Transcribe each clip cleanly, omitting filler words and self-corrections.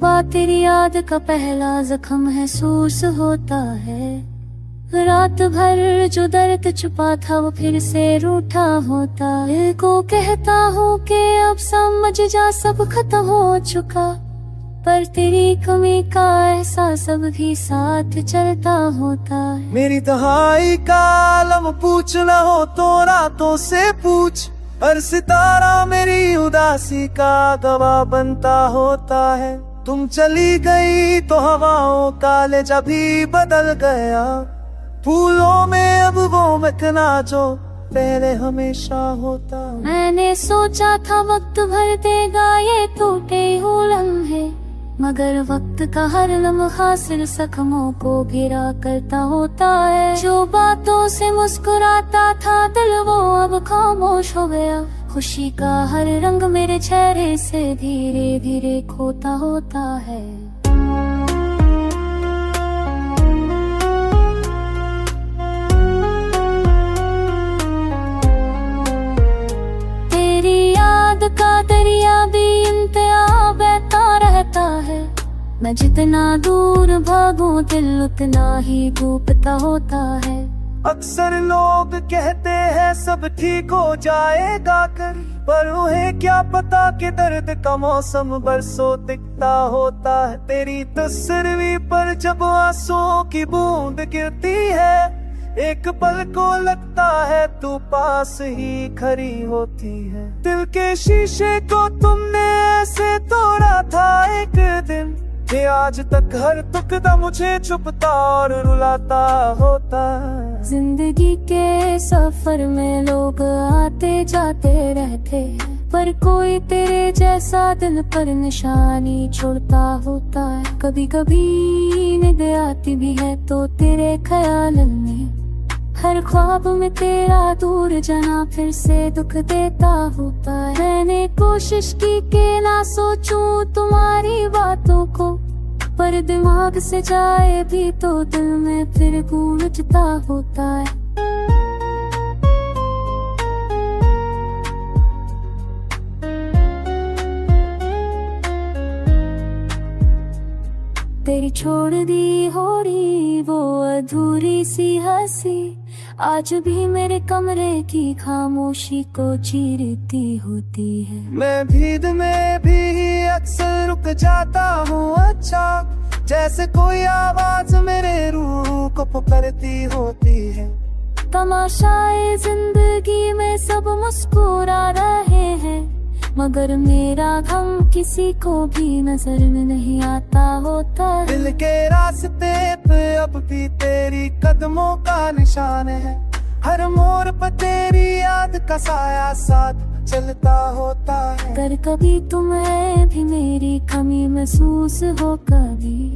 सुबह तेरी याद का पहला जख्म महसूस होता है। रात भर जो दर्द छुपा था वो फिर से रूठा होता है। को कहता हूँ कि अब समझ जा सब खत्म हो चुका, पर तेरी कमी का एहसास अब भी साथ चलता होता है। मेरी तन्हाई का आलम पूछना हो तो रातों से पूछ, हर सितारा मेरी उदासी का गवाह बनता होता है। तुम चली गई तो हवाओं का लहजा भी बदल गया, फूलों में अब वो महकना जो पहले हमेशा होता। मैंने सोचा था वक्त भर देगा ये टूटे हुए लम्हे, मगर वक्त का हर लम्हा सिर्फ जख्मों को घिरा करता होता है। जो बातों से मुस्कुराता था दिल वो अब खामोश हो गया, खुशी का हर रंग मेरे चेहरे से धीरे धीरे खोता होता है। तेरी याद का दरिया भी इंतहा बहता रहता है, मैं जितना दूर भागूं दिल उतना ही डूबता होता है। अक्सर लोग कहते हैं सब ठीक हो जाएगा कर, पर उन्हें क्या पता कि दर्द का मौसम बरसों दिखता होता है। तेरी तस्वीर पर जब आंसुओं की बूंद गिरती है, एक पल को लगता है तू पास ही खड़ी होती है। दिल के शीशे को तुमने ऐसे तोड़ा था एक दिन, कि आज तक हर टुकड़ा मुझे चुपता और रुलाता होता है। जिंदगी के सफर में लोग आते जाते रहते हैं, पर कोई तेरे जैसा दिल पर निशानी छोड़ता होता है। कभी कभी नींद आती भी है तो तेरे ख्याल में, हर ख्वाब में तेरा दूर जाना फिर से दुख देता होता है। मैंने कोशिश की कि ना सोचूं तुम्हारी बातों को, पर दिमाग से जाए भी तो दिल में फिर गूंजता होता है। तेरी छोड़ दी होड़ी वो अधूरी सी हंसी, आज भी मेरे कमरे की खामोशी को चीरती होती है। मैं भीड़ में भी अक्सर रुक जाता हूँ, अच्छा जैसे कोई आवाज मेरे रूह को पुकारती होती है। तमाशाए जिंदगी में सब मुस्कुरा रहे हैं, मगर मेरा गम किसी को भी नजर में नहीं आता होता है। दिल के रास्ते पे अब भी तेरी कदमों का निशान है, हर मोड़ पर तेरी याद का साया साथ चलता होता है। अगर कभी तुम्हें भी मेरी कमी महसूस हो कभी,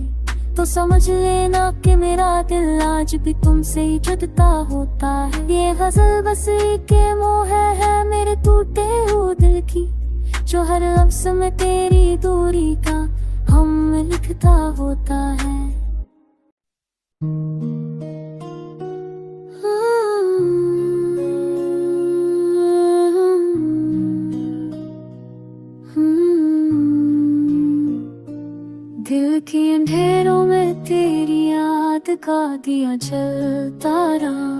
तो समझ लेना कि मेरा दिल आज भी तुमसे ही जुड़ता होता है। ये गजल बस के मोह है मेरे टूटे हुए दिल की, जो हर लफ्ज़ में तेरी दूरी का हम लिखता होता है। दिल की अंधेरों में तेरी याद का दिया जलता रहा,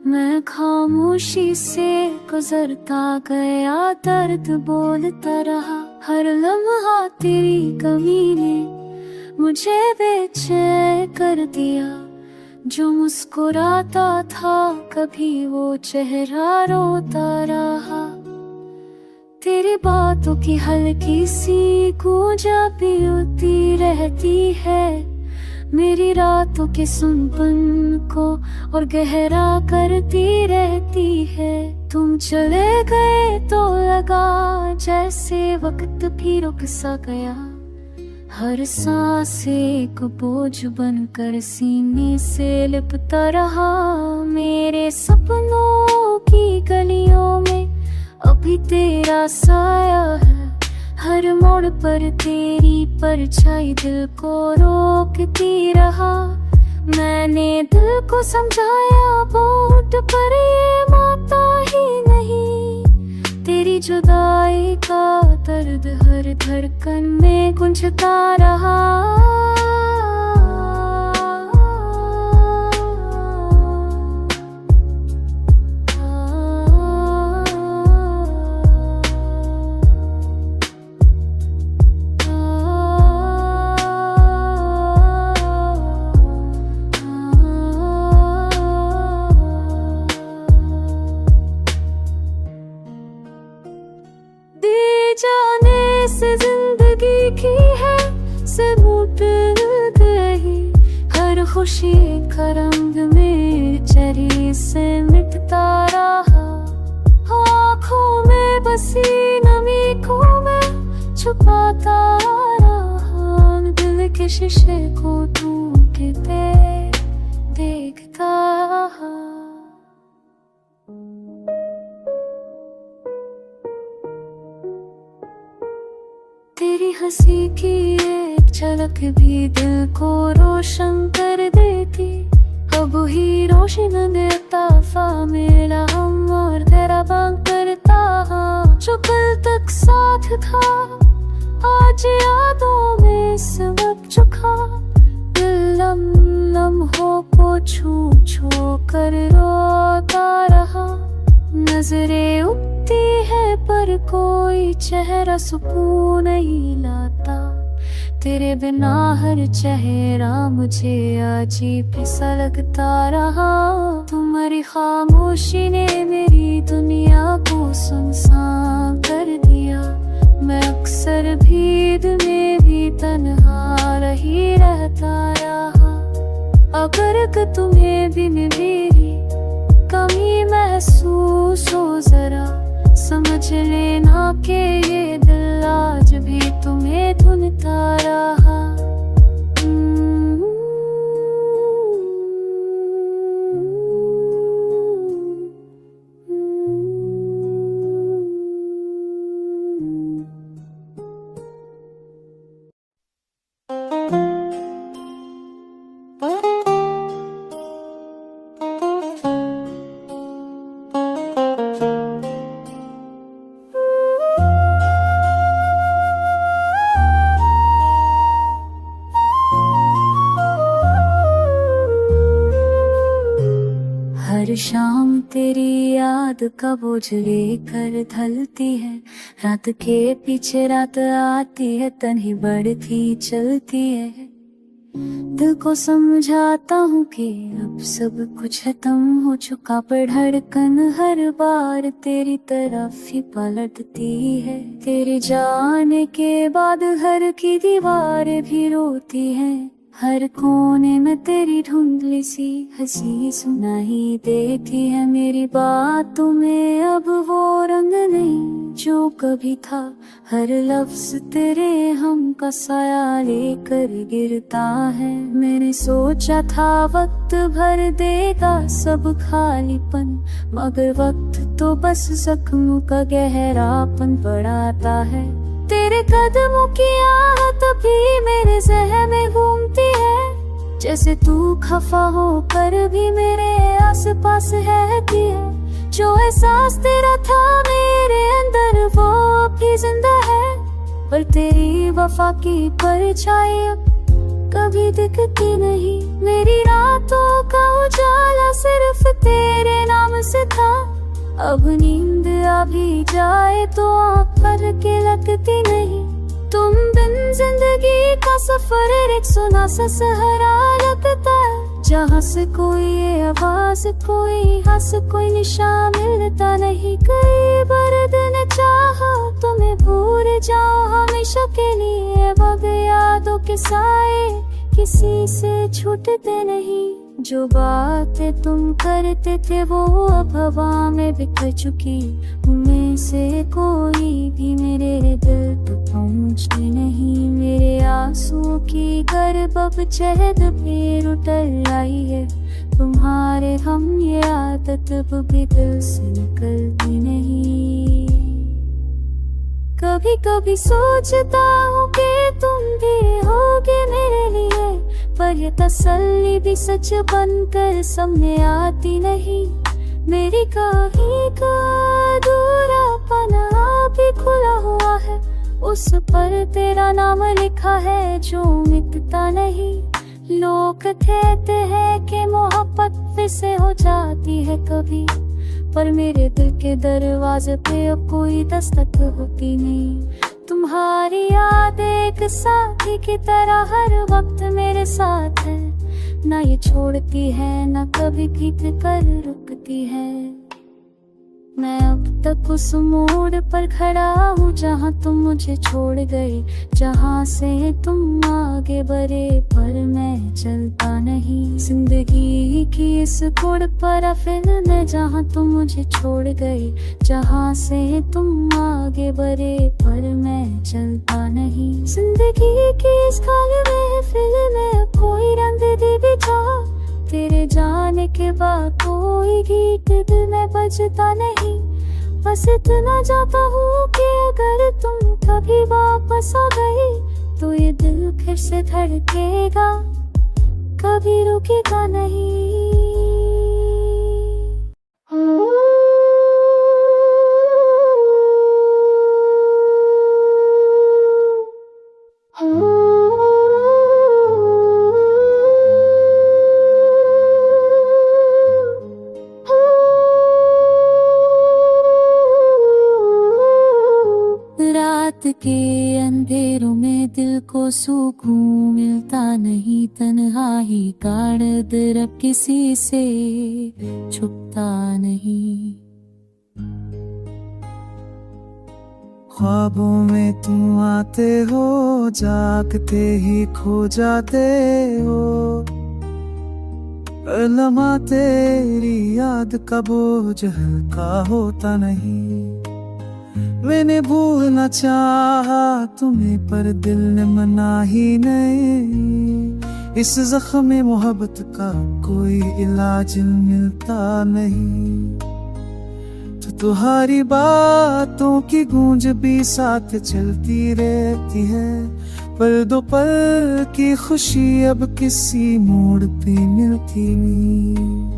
मैं खामोशी से गुजरता गया दर्द बोलता रहा। हर लम्हा तेरी कमी ने मुझे बेचैन कर दिया, जो मुस्कुराता था कभी वो चेहरा रोता रहा। तेरी बातों की हल्की सी गूंजा भी होती रहती है, मेरी रातों के सुनपन को और गहरा करती रहती है। तुम चले गए तो लगा जैसे वक्त भी रुक सा गया, हर सांस एक बोझ बनकर सीने से लिपटा रहा। मेरे सपनों की गलियों में अभी तेरा साया है, हर मोड़ पर तेरी परछाई दिल को रोकती रहा। मैंने दिल को समझाया बहुत पर ये मानता ही नहीं, तेरी जुदाई का दर्द हर धड़कन में गुंजता रहा। जाने से जिंदगी की है से मुट गई, हर खुशी का रंग में चरी से मिटता रहा। आँखों में बसी नमी को मैं छुपाता रहा, दिल के शीशे को टूटते देखता रहा। तेरी हंसी की एक झलक भी दिल को रोशन कर देती, अब ही रोशन देता मेरा हम और तेरा बांग करता। जो कल तक साथ था आज यादों में सिमट चुका, दिल लम्हों को छू छू कर रोता रहा। नजरें उठती है पर कोई चेहरा सुकून नहीं लाता, तेरे बिना हर चेहरा मुझे अजीब सा लगता रहा। तुम्हारी खामोशी ने मेरी दुनिया को सुनसान कर दिया, मैं अक्सर भीड़ में भी तन्हा रही रहता रहा। अगर तुम्हें भी मेरी कमी महसूस हो जरा समझ लेना कि ये दिल आज भी तुम्हें ढूंढता रहा। हर शाम तेरी याद का बोझ लेकर ढलती है, रात के पीछे रात आती है, तन्ही बढ़ती चलती है। दिल को समझाता हूँ कि अब सब कुछ खत्म हो चुका, पर धड़कन हर बार तेरी तरफ ही पलटती है। तेरे जाने के बाद घर की दीवारें भी रोती हैं, हर कोने में तेरी धुंधली सी हंसी सुनाई देती है। मेरी बातों में अब वो रंग नहीं जो कभी था, हर लफ्ज तेरे हम का साया लेकर गिरता है। मैंने सोचा था वक्त भर देगा सब खालीपन, मगर वक्त तो बस जख्म का गहरापन बढ़ाता है। तेरे कदमों की आहट भी मेरे ज़हन में घूमती है, जैसे तू खफा हो कर भी मेरे आसपास रहती है। जो एहसास तेरा था मेरे अंदर वो भी जिंदा है, पर तेरी वफा की परछाई अब कभी दिखती नहीं। मेरी रातों का उजाला सिर्फ तेरे नाम से था, अब नींद आ भी जाए तो आँख भर के लगती नहीं। तुम बिन जिंदगी का सफर एक सुना सा सहारा लगता है, जहाँ से कोई ये आवाज कोई हंस कोई निशान मिलता नहीं। कई बार दिन चाहा तुम्हें भूल जाओ हमेशा के लिए, मगर यादों के साए किसी से छूटते नहीं। जो बातें तुम करते थे वो अब हवा में बिखर चुकी, उनमें से कोई भी मेरे दिल तक पहुँचती नहीं। मेरे आंसुओं की गर्भ अब चहद पे उतर आई है, तुम्हारे हम ये आदत अब भी दिल से निकलती नहीं। कभी कभी सोचता हूँ कि तुम भी होगे मेरे लिए, पर ये तसल्ली भी सच बनकर सामने आती नहीं। मेरी कहीं का अधूरा पना भी खुला हुआ है, उस पर तेरा नाम लिखा है जो मिटता नहीं। लोग कहते हैं कि मोहब्बत फिर से हो जाती है कभी, पर मेरे दिल के दरवाजे पे अब कोई दस्तक होती नहीं। तुम्हारी याद एक साथी की तरह हर वक्त मेरे साथ है, ना ये छोड़ती है ना कभी भीग कर रुकती है। मैं अब तक उस मोड़ पर खड़ा हूँ जहाँ तुम मुझे छोड़ गए, जहाँ से तुम आगे बढ़े पर मैं चलता नहीं। जिंदगी की इस कोड़ पर फिर मैं जहाँ तुम मुझे छोड़ गए, जहाँ से तुम आगे बढ़े पर मैं चलता नहीं। जिंदगी की इस खाल में फिर मैं कोई रंग दे बिछा, तेरे जाने के बाद कोई गीत दिल में बजता नहीं। बस इतना चाहता हूँ कि अगर तुम कभी वापस आ गई तो ये दिल फिर से धड़केगा, कभी रुकेगा नहीं। रात के अंधेरों में दिल को सुकून मिलता नहीं, तन्हाई का दर्द अब किसी से छुपता नहीं। ख्वाबों में तुम आते हो, जागते ही खो जाते हो। लम्हा तेरी याद का बोझ हल्का होता नहीं। मैंने भूलना चाहा तुम्हें पर दिल ने मना ही नहीं। इस जख्म में मोहब्बत का कोई इलाज मिलता नहीं। तो तुम्हारी बातों की गूंज भी साथ चलती रहती है, पर दो पल की खुशी अब किसी मोड़ पे मिलती नहीं।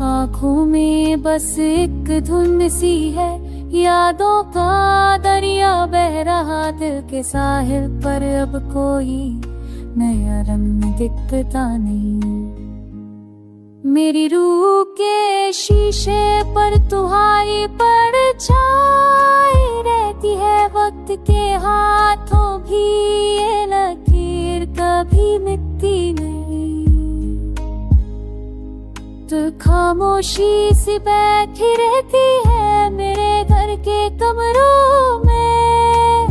आँखों में बस एक धुन सी है, यादों का दरिया बह रहा दिल के साहिल पर, अब कोई नया रंग दिखता नहीं। मेरी रूह के शीशे पर तुम्हारी परछाई रहती है, वक्त के हाथों भी ये लकीर कभी मिटती नहीं। तो खामोशी सी बैठी रहती है मेरे घर के कमरों में,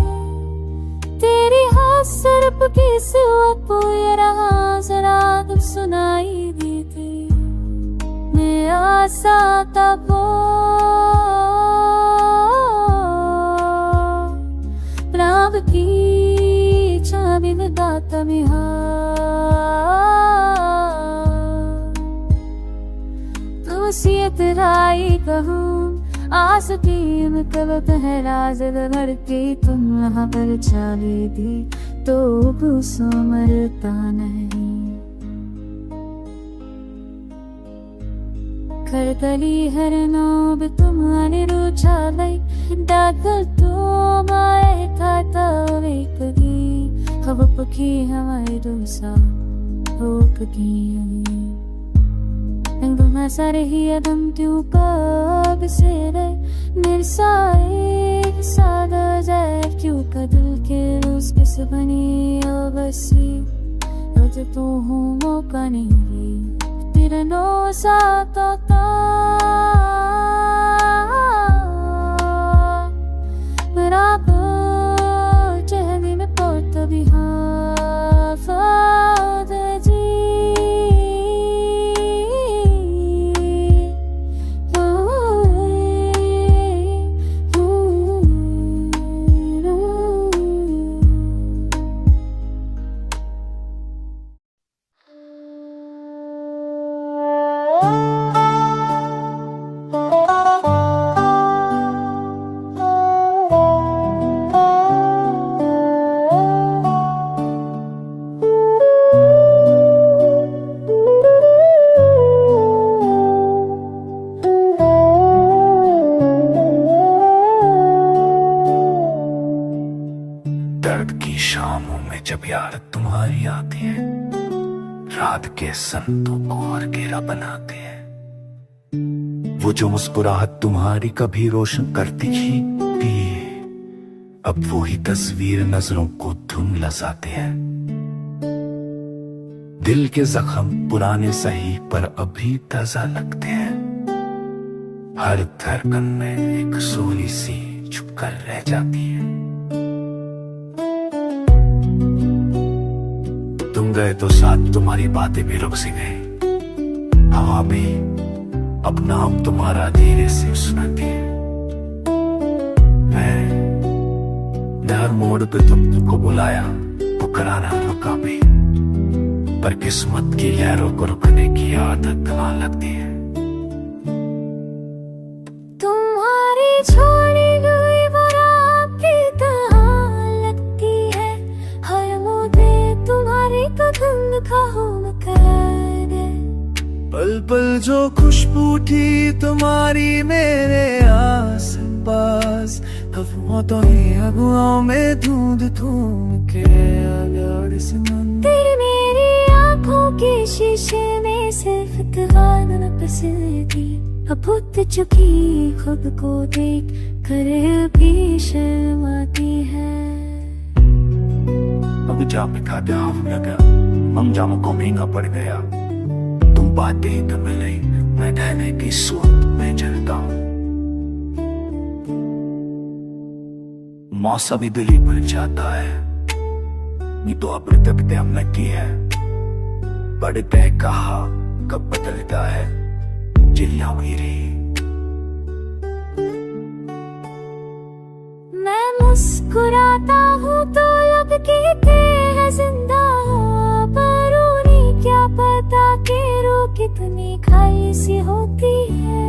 तेरी हाथ सिर्फ की सूरत ये रहा जरा तुम सुनाई दी थी। मैं आशा तब प्राण की चाबी में दाता मिहा वसीयत राई कहूँ आसकी में कब पहराज भरती तुम वहाँ पर चाबी दी तो भूसो मरता नहीं। खरतली हर नोब तुम रुचा लई दागल तुम आए था तवे कगी हव पखी हमारे दोसा होप की सारे ही अदम तू कब से रे मेरे साए सादा जाए क्यों का दिल के रोज किस बनी अवसी रोज तो हूँ मौका नहीं तेरा नो साता मेरा चहनी में पड़ता भी हाँ फादर जी तुम्हारी आती है, रात के संतों को और घेरा बनाते हैं। वो जो मुस्कुराहट तुम्हारी कभी रोशन करती थी, अब वो ही तस्वीर नजरों को धुंधला जाते हैं। दिल के जख्म पुराने सही पर अभी ताजा लगते हैं। हर धड़कन में एक सोनी सी छुपकर रह जाती है। तुम गए तो साथ तुम्हारी बातें भी रुक सी गई, हवा भी अब नाम तुम्हारा धीरे से सुनाती है। मैं हर मोड़ पे तुमको बुलाया, पुकारा रुका भी, पर किस्मत की लहरों को रुकने की आदत ना लगती है। तुम्हारी छोड़ी गई बरात की तरह लगती है, हर मोड़े तुम्हारी पसंद का हो मकान है। पल पल जो खुशबू थी तुम्हारी मेरे आस पास, तो अगुआओं में धुंध धूम के तेरी मेरी आंखों के शीशे में सिर्फ दीवाना बसती, अब उठ चुकी खुद को देख कर भी शर्म आती है। अब जा पिता ध्यान लगा, हम जामों को महंगा पड़ गया। तुम बातें तो मिले, मैं रहने की सोच में चलता हूँ। मौसम भी दिल ही बन जाता है, ये तो अपने तक हमने की है। बड़े तय कहा कब बदलता है चिल्ला मेरी। मैं मुस्कुराता हूँ तो लगती है जिंदा, पर उन्हें क्या पता कि रूह कितनी खाई सी होती है।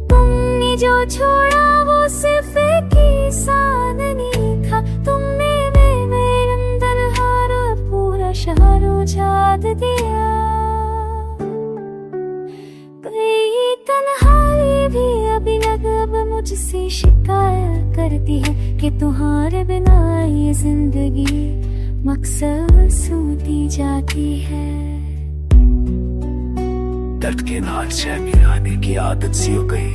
तुमने जो छोड़ा वो सिर्फ एक इंसान नहीं था, तुमने मेरे अंदर हर पूरा शहर उजाड़ दिया। कोई तन्हाई भी अभी अब मुझसे शिकायत करती है कि तुम्हारे बिना ये जिंदगी मकसद सूती जाती है। दर्द के नाल से मिलाने की आदत सी हो गई,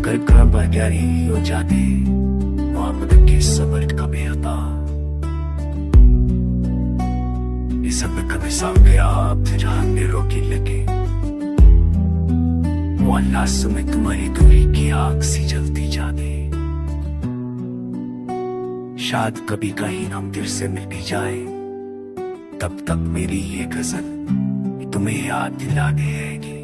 कर पर गहरी हो जाती, मोहब्बत की सबर कभी आता। ये सब कभी साफ गया, अब जान रोकी लगी। वो अल्लाह में तुम्हारी दूरी की आग सी जलती जाती। शायद कभी कहीं हम दिल से मिल भी जाए, तब तक मेरी ये गजल तुम्हें याद दिला देगी।